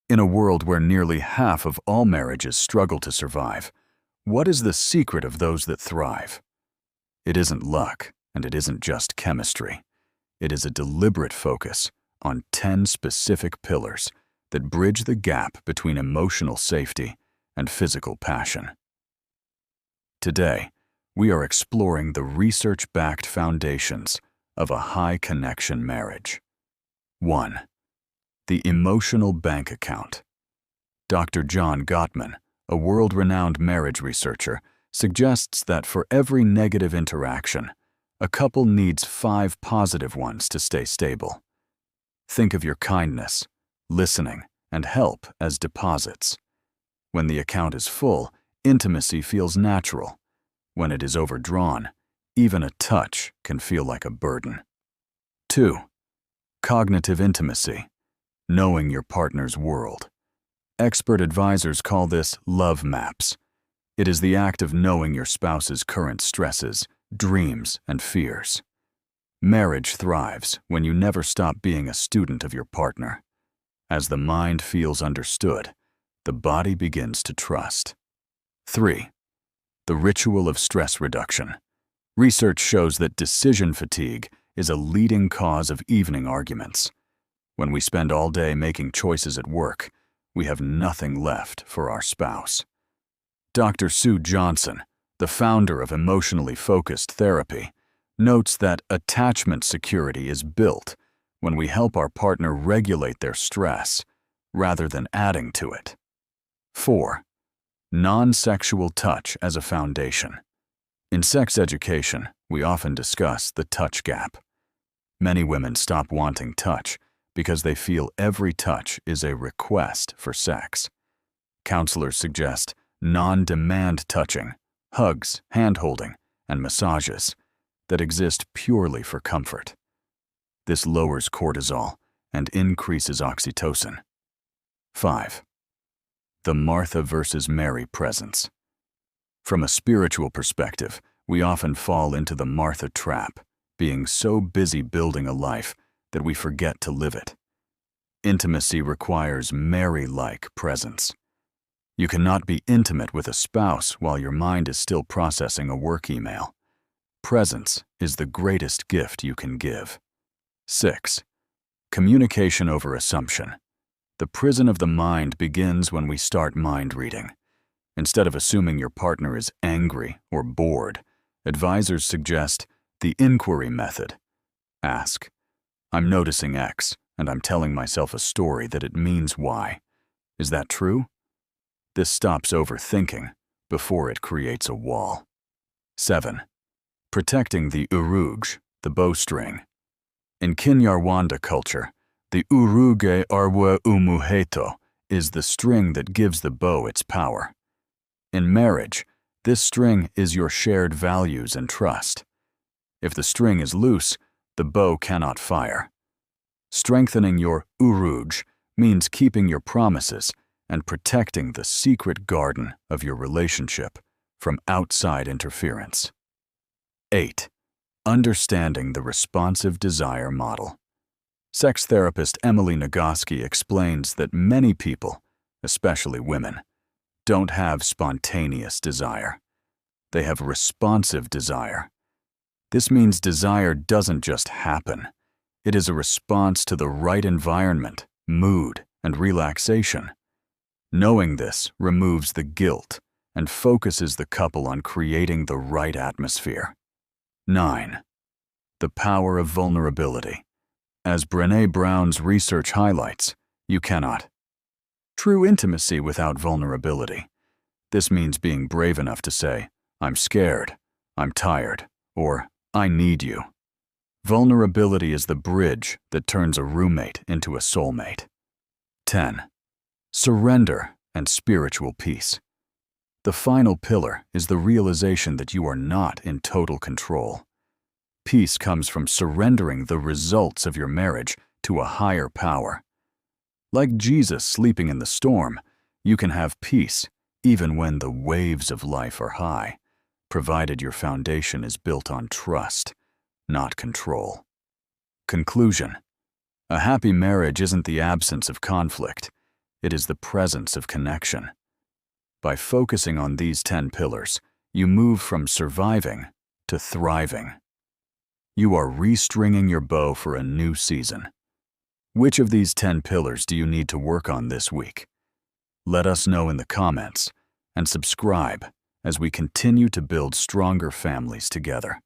In a world where nearly half of all marriages struggle to survive, what is the secret of those that thrive? It isn't luck, and it isn't just chemistry. It is a deliberate focus on 10 specific pillars that bridge the gap between emotional safety and physical passion. Today, we are exploring the research-backed foundations of a high-connection marriage. 1. The emotional bank account. Dr. John Gottman, a world-renowned marriage researcher, suggests that for every negative interaction, a couple needs 5 positive ones to stay stable. Think of your kindness, listening, and help as deposits. When the account is full, intimacy feels natural. When it is overdrawn, even a touch can feel like a burden. 2. Cognitive intimacy. Knowing your partner's world. Expert advisors call this love maps. It is the act of knowing your spouse's current stresses, dreams, and fears. Marriage thrives when you never stop being a student of your partner. As the mind feels understood, the body begins to trust. 3. The ritual of stress reduction. Research shows that decision fatigue is a leading cause of evening arguments. When we spend all day making choices at work, we have nothing left for our spouse. Dr. Sue Johnson, the founder of emotionally focused therapy, notes that attachment security is built when we help our partner regulate their stress rather than adding to it. 4. Non-sexual touch as a foundation. In sex education, we often discuss the touch gap. Many women stop wanting touch because they feel every touch is a request for sex. Counselors suggest non-demand touching, hugs, hand-holding, and massages that exist purely for comfort. This lowers cortisol and increases oxytocin. 5. The Martha versus Mary presence. From a spiritual perspective, we often fall into the Martha trap, being so busy building a life that we forget to live it. Intimacy requires Mary-like presence. You cannot be intimate with a spouse while your mind is still processing a work email. Presence is the greatest gift you can give. 6. Communication over assumption. The prison of the mind begins when we start mind reading. Instead of assuming your partner is angry or bored, advisors suggest the inquiry method. Ask, "I'm noticing X, and I'm telling myself a story that it means Y. Is that true?" This stops overthinking before it creates a wall. 7. Protecting the uruge, the bowstring. In Kinyarwanda culture, the uruge arwa umuheto is the string that gives the bow its power. In marriage, this string is your shared values and trust. If the string is loose, the bow cannot fire. Strengthening your uruge means keeping your promises and protecting the secret garden of your relationship from outside interference. 8. Understanding the responsive desire model. Sex therapist Emily Nagoski explains that many people, especially women, don't have spontaneous desire. They have responsive desire. This means desire doesn't just happen. It is a response to the right environment, mood, and relaxation. Knowing this removes the guilt and focuses the couple on creating the right atmosphere. 9. The power of vulnerability. As Brené Brown's research highlights, you cannot true intimacy without vulnerability. This means being brave enough to say, "I'm scared," "I'm tired," or "I need you." Vulnerability is the bridge that turns a roommate into a soulmate. 10. Surrender and spiritual peace. The final pillar is the realization that you are not in total control. Peace comes from surrendering the results of your marriage to a higher power. Like Jesus sleeping in the storm, you can have peace even when the waves of life are high, provided your foundation is built on trust, not control. Conclusion: a happy marriage isn't the absence of conflict. It is the presence of connection. By focusing on these 10 pillars, you move from surviving to thriving. You are restringing your bow for a new season. Which of these 10 pillars do you need to work on this week? Let us know in the comments and subscribe as we continue to build stronger families together.